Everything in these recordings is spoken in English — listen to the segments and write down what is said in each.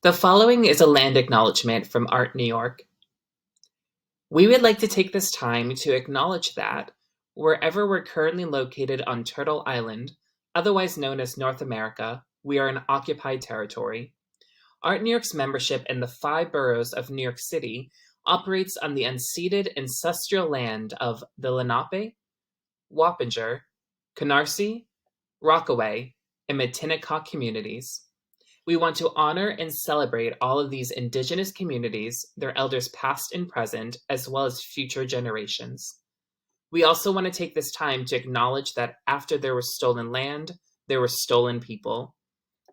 The following is a land acknowledgement from A.R.T. New York. We would like to take this time to acknowledge that, wherever we're currently located on Turtle Island, otherwise known as North America, we are in occupied territory. A.R.T. New York's membership in the 5 boroughs of New York City operates on the unceded ancestral land of the Lenape, Wappinger, Canarsie, Rockaway, and Matinecock communities. We want to honor and celebrate all of these Indigenous communities, their elders past and present, as well as future generations. We also want to take this time to acknowledge that after there was stolen land, there were stolen people.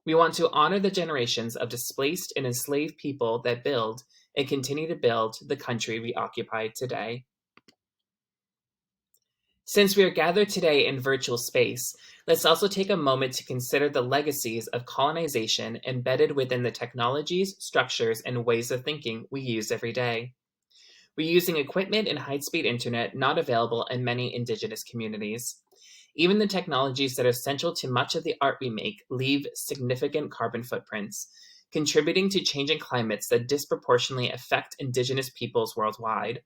We want to honor the generations of displaced and enslaved people that build and continue to build the country we occupy today. Since we are gathered today in virtual space, let's also take a moment to consider the legacies of colonization embedded within the technologies, structures, and ways of thinking we use every day. We're using equipment and high-speed internet not available in many Indigenous communities. Even the technologies that are central to much of the art we make leave significant carbon footprints, contributing to changing climates that disproportionately affect Indigenous peoples worldwide.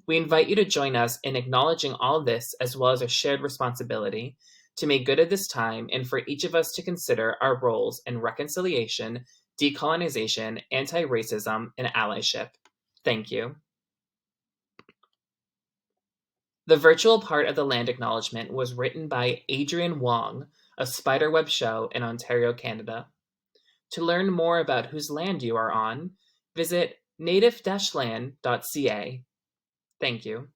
We invite you to join us in acknowledging all of this as well as our shared responsibility to make good of this time and for each of us to consider our roles in reconciliation, decolonization, anti-racism, and allyship. Thank you. The virtual part of the land acknowledgement was written by Adrian Wong of Spiderweb Show in Ontario, Canada. To learn more about whose land you are on, visit native-land.ca. Thank you.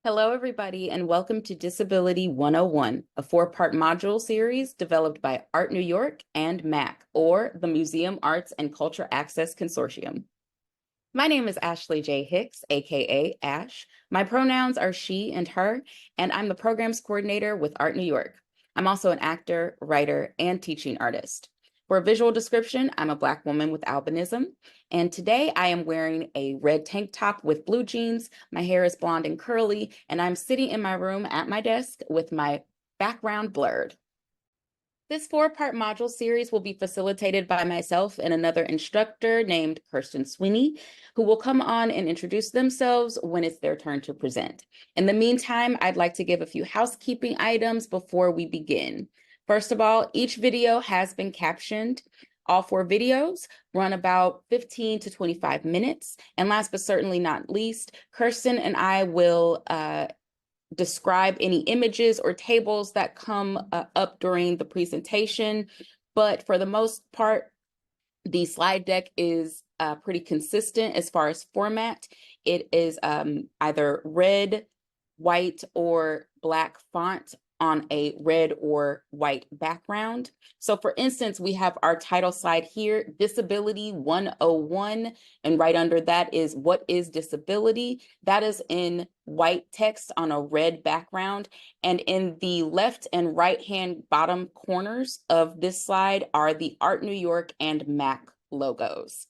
Hello, everybody, and welcome to Disability 101, a 4-part module series developed by A.R.T. New York and MAC, or the Museum Arts and Culture Access Consortium. My name is Ashley J. Hicks, aka Ash. My pronouns are she and her, and I'm the programs coordinator with A.R.T. New York. I'm also an actor, writer, and teaching artist. For a visual description, I'm a Black woman with albinism, and today I am wearing a red tank top with blue jeans, my hair is blonde and curly, and I'm sitting in my room at my desk with my background blurred. This 4-part module series will be facilitated by myself and another instructor named Kirsten Sweeney, who will come on and introduce themselves when it's their turn to present. In the meantime, I'd like to give a few housekeeping items before we begin. First of all, each video has been captioned. All 4 videos run about 15 to 25 minutes. And last but certainly not least, Kirsten and I will describe any images or tables that come up during the presentation. But for the most part, the slide deck is pretty consistent as far as format. It is either red, white, or black font on a red or white background. So for instance, we have our title slide here, Disability 101, and right under that is what is disability? That is in white text on a red background. And in the left and right hand bottom corners of this slide are the A.R.T. New York and MAC logos.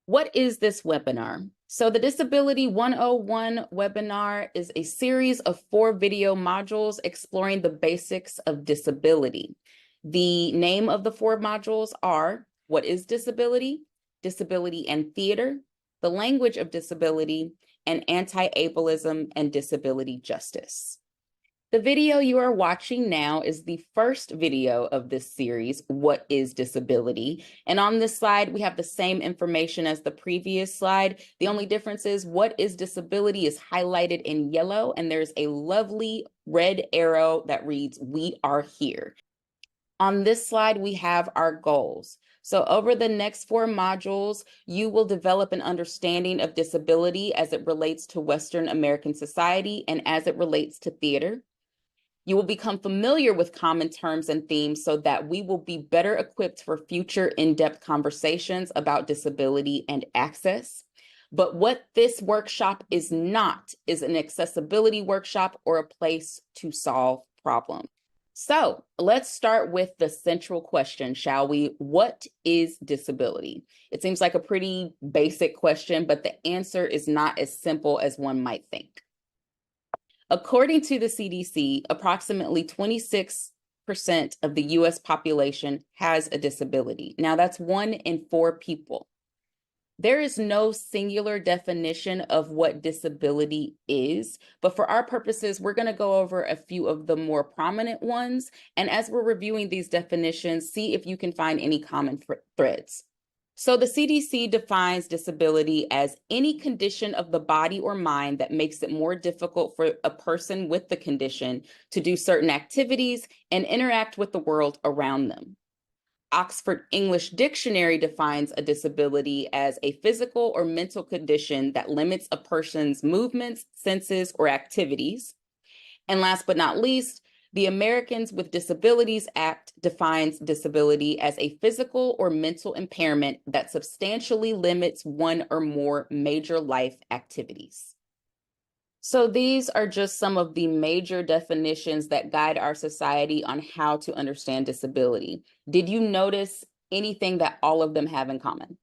What is this webinar? So the Disability 101 webinar is a series of 4 video modules exploring the basics of disability. The name of the 4 modules are What is Disability? Disability and Theater, The Language of Disability, and Anti-Ableism and Disability Justice. The video you are watching now is the first video of this series, What is Disability? And on this slide, we have the same information as the previous slide. The only difference is What is Disability is highlighted in yellow, and there's a lovely red arrow that reads, We are here. On this slide, we have our goals. So over the next 4 modules, you will develop an understanding of disability as it relates to Western American society and as it relates to theater. You will become familiar with common terms and themes so that we will be better equipped for future in-depth conversations about disability and access. But what this workshop is not is an accessibility workshop or a place to solve problems. So let's start with the central question, shall we? What is disability? It seems like a pretty basic question, but the answer is not as simple as one might think. According to the CDC, approximately 26 of the US population has a disability. Now, that's 1 in 4 people. There is no singular definition of what disability is, but for our purposes, we're going to go over a few of the more prominent ones. And as we're reviewing these definitions, see if you can find any common threads. So the CDC defines disability as any condition of the body or mind that makes it more difficult for a person with the condition to do certain activities and interact with the world around them. Oxford English Dictionary defines a disability as a physical or mental condition that limits a person's movements, senses, or activities. And last but not least, the Americans with Disabilities Act defines disability as a physical or mental impairment that substantially limits one or more major life activities. So these are just some of the major definitions that guide our society on how to understand disability. Did you notice anything that all of them have in common?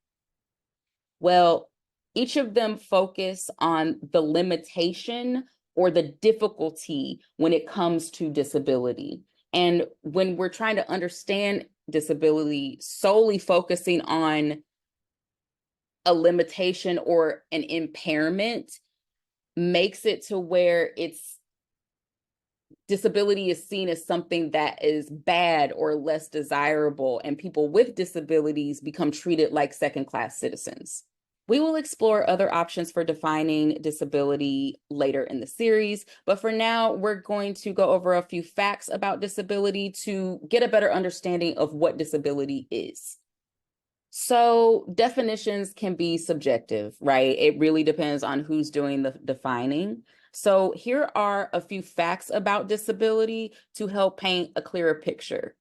Well, each of them focus on the limitation or the difficulty when it comes to disability. And when we're trying to understand disability, solely focusing on a limitation or an impairment makes it to where disability is seen as something that is bad or less desirable, and people with disabilities become treated like second-class citizens. We will explore other options for defining disability later in the series, but for now, we're going to go over a few facts about disability to get a better understanding of what disability is. So definitions can be subjective, right? It really depends on who's doing the defining. So here are a few facts about disability to help paint a clearer picture.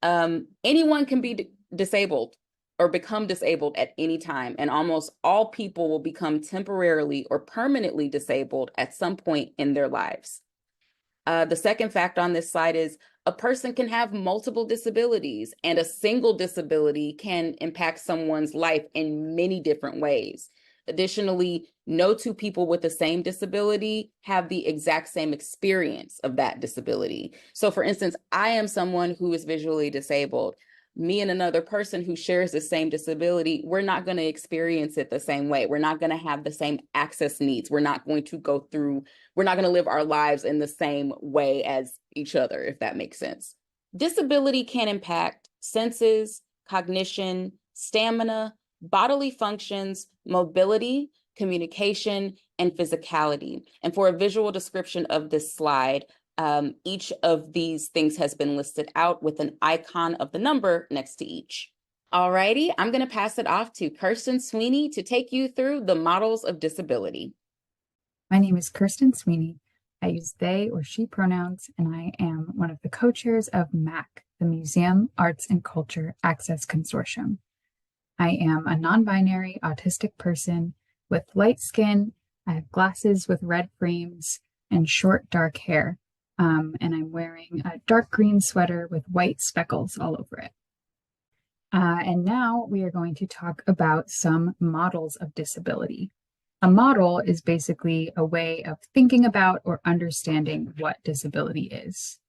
Anyone can be disabled or become disabled at any time, and almost all people will become temporarily or permanently disabled at some point in their lives. The second fact on this slide is a person can have multiple disabilities, and a single disability can impact someone's life in many different ways. Additionally, no two people with the same disability have the exact same experience of that disability. So for instance, I am someone who is visually disabled. Me and another person who shares the same disability, we're not going to experience it the same way. We're not going to have the same access needs. We're not going to live our lives in the same way as each other, if that makes sense. Disability can impact senses, cognition, stamina, bodily functions, mobility, communication, and physicality. And for a visual description of this slide, each of these things has been listed out with an icon of the number next to each. Alrighty, I'm going to pass it off to Kirsten Sweeney to take you through the models of disability. My name is Kirsten Sweeney. I use they or she pronouns, and I am one of the co-chairs of MAC, the Museum, Arts, and Culture Access Consortium. I am a non-binary autistic person with light skin. I have glasses with red frames and short dark hair. And I'm wearing a dark green sweater with white speckles all over it. And now we are going to talk about some models of disability. A model is basically a way of thinking about or understanding what disability is.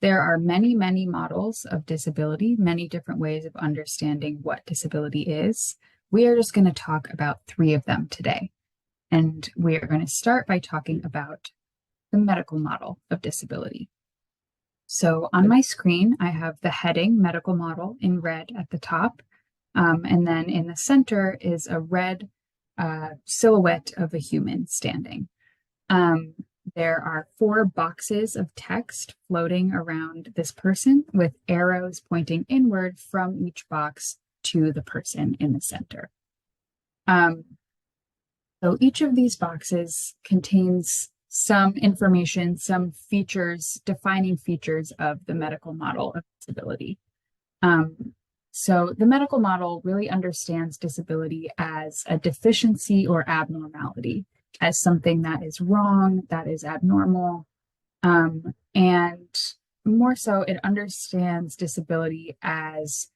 There are many, many models of disability, many different ways of understanding what disability is. We are just going to talk about 3 of them today. And we are going to start by talking about the medical model of disability. So on my screen, I have the heading medical model in red at the top. And then in the center is a red silhouette of a human standing. There are 4 boxes of text floating around this person with arrows pointing inward from each box to the person in the center. So each of these boxes contains some information, some features, defining features of the medical model of disability. So the medical model really understands disability as a deficiency or abnormality, as something that is wrong, that is abnormal. And more so, it understands disability as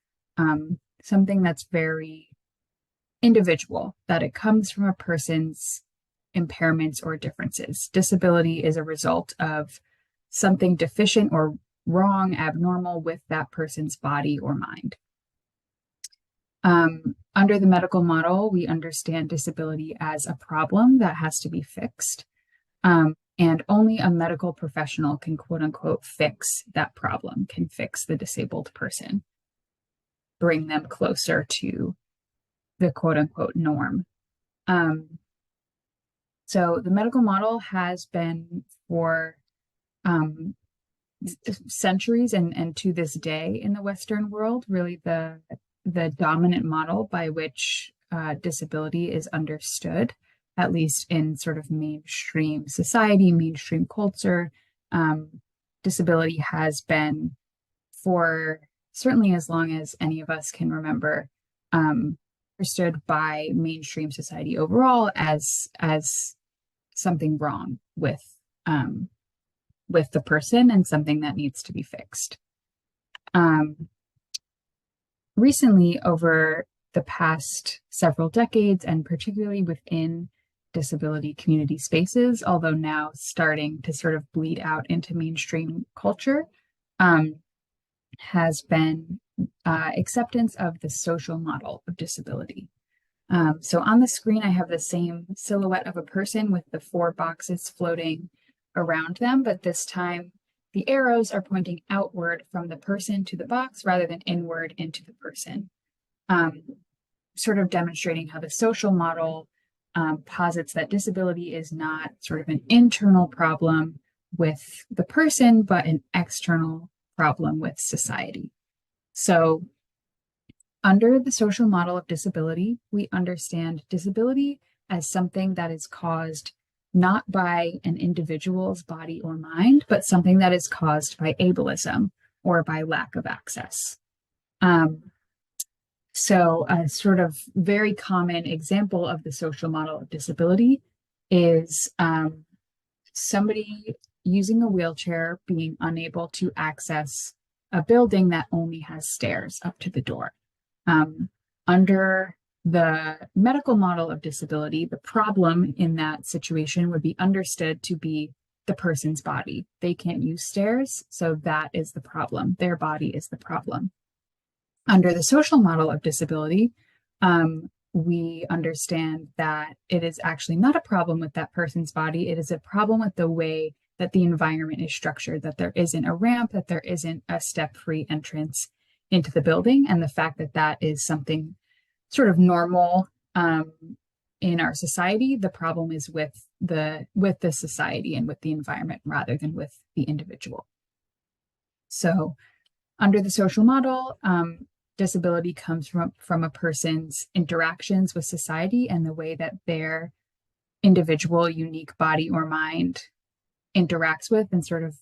something that's very individual, that it comes from a person's impairments or differences. Disability is a result of something deficient or wrong, abnormal with that person's body or mind. Under the medical model, we understand disability as a problem that has to be fixed. And only a medical professional can, quote unquote, fix that problem, can fix the disabled person, bring them closer to the quote unquote norm. So the medical model has been for centuries and to this day in the Western world, really the dominant model by which disability is understood, at least in sort of mainstream society, mainstream culture. Disability has been, for certainly as long as any of us can remember, understood by mainstream society overall as something wrong with the person and something that needs to be fixed. Recently, over the past several decades, and particularly within disability community spaces, although now starting to sort of bleed out into mainstream culture, has been acceptance of the social model of disability. So on the screen, I have the same silhouette of a person with the 4 boxes floating around them, but this time the arrows are pointing outward from the person to the box rather than inward into the person, sort of demonstrating how the social model posits that disability is not sort of an internal problem with the person, but an external problem with society. So under the social model of disability, we understand disability as something that is caused not by an individual's body or mind, but something that is caused by ableism or by lack of access. So a sort of very common example of the social model of disability is somebody using a wheelchair being unable to access a building that only has stairs up to the door. Under the medical model of disability, the problem in that situation would be understood to be the person's body. They can't use stairs, so that is the problem. Their body is the problem. Under the social model of disability, we understand that it is actually not a problem with that person's body. It is a problem with the way that the environment is structured, that there isn't a ramp, that there isn't a step-free entrance into the building, and the fact that that is something sort of normal in our society. The problem is with the society and with the environment rather than with the individual. So under the social model, disability comes from a person's interactions with society and the way that their individual, unique body or mind interacts with and sort of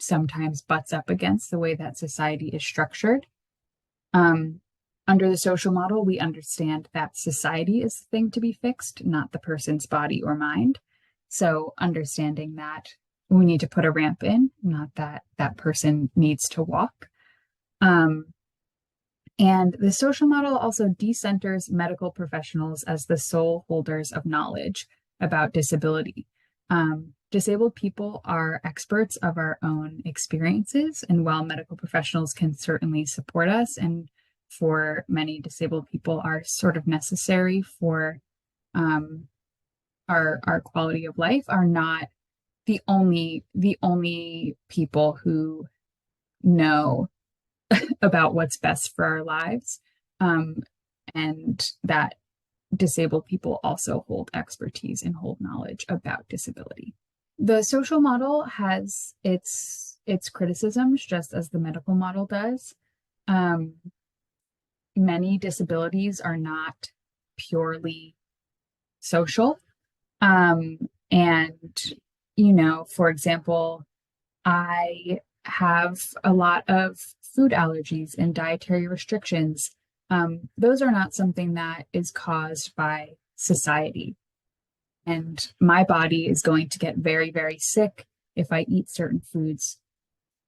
sometimes butts up against the way that society is structured. Under the social model, we understand that society is the thing to be fixed, not the person's body or mind. So understanding that we need to put a ramp in, not that that person needs to walk. And the social model also decenters medical professionals as the sole holders of knowledge about disability. Disabled people are experts of our own experiences, and while medical professionals can certainly support us, and for many disabled people are sort of necessary for our quality of life, are not the only people who know about what's best for our lives, and that disabled people also hold expertise and hold knowledge about disability. The social model has its criticisms, just as the medical model does. Many disabilities are not purely social. And, for example, I have a lot of food allergies and dietary restrictions. Those are not something that is caused by society. And my body is going to get very, very sick if I eat certain foods,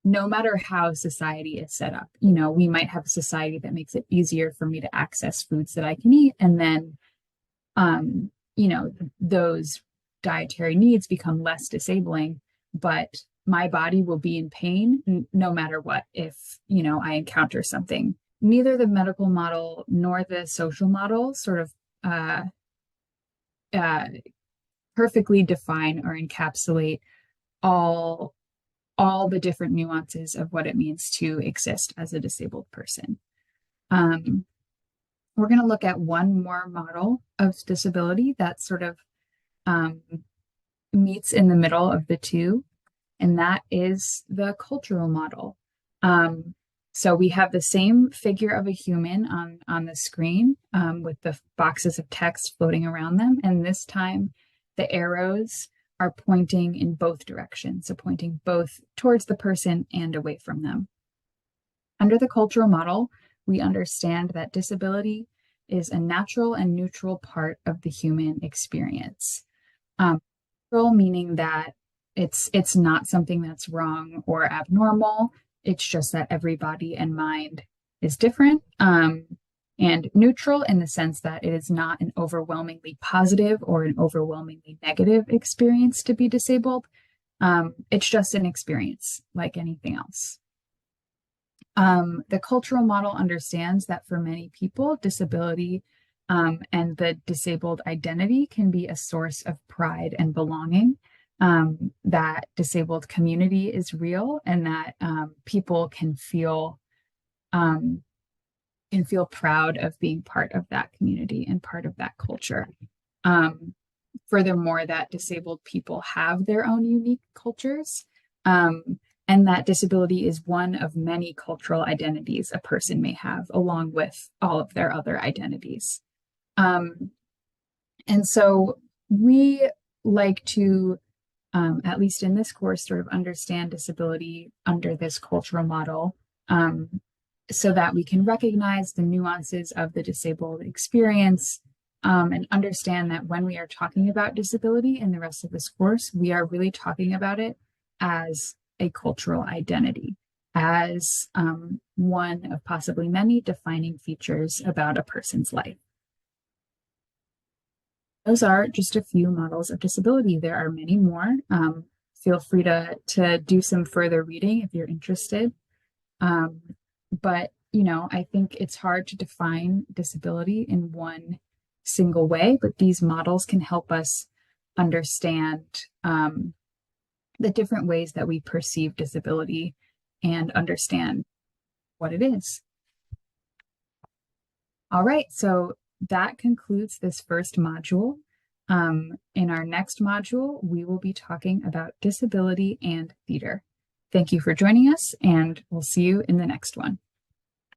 no matter how society is set up. We might have a society that makes it easier for me to access foods that I can eat. And then, those dietary needs become less disabling, but my body will be in pain no matter what if, I encounter something. Neither the medical model nor the social model sort of uh, uh, perfectly define or encapsulate all the different nuances of what it means to exist as a disabled person. We're going to look at one more model of disability that sort of meets in the middle of the two, and that is the cultural model. So we have the same figure of a human on the screen with the boxes of text floating around them, and this time the arrows are pointing in both directions, so pointing both towards the person and away from them. Under the cultural model, we understand that disability is a natural and neutral part of the human experience. Neutral meaning that it's not something that's wrong or abnormal. It's just that every body and mind is different. And neutral in the sense that it is not an overwhelmingly positive or an overwhelmingly negative experience to be disabled. It's just an experience like anything else. The cultural model understands that for many people, disability and the disabled identity can be a source of pride and belonging, that disabled community is real, and that people can feel proud of being part of that community and part of that culture. Furthermore, that disabled people have their own unique cultures, and that disability is one of many cultural identities a person may have, along with all of their other identities. And so we like to, at least in this course, sort of understand disability under this cultural model, so that we can recognize the nuances of the disabled experience, and understand that when we are talking about disability in the rest of this course, we are really talking about it as a cultural identity, as one of possibly many defining features about a person's life. Those are just a few models of disability. There are many more. Feel free to do some further reading if you're interested. But, I think it's hard to define disability in one single way, but these models can help us understand the different ways that we perceive disability and understand what it is. All right, so that concludes this first module. In our next module, we will be talking about disability and theater. Thank you for joining us, and we'll see you in the next one.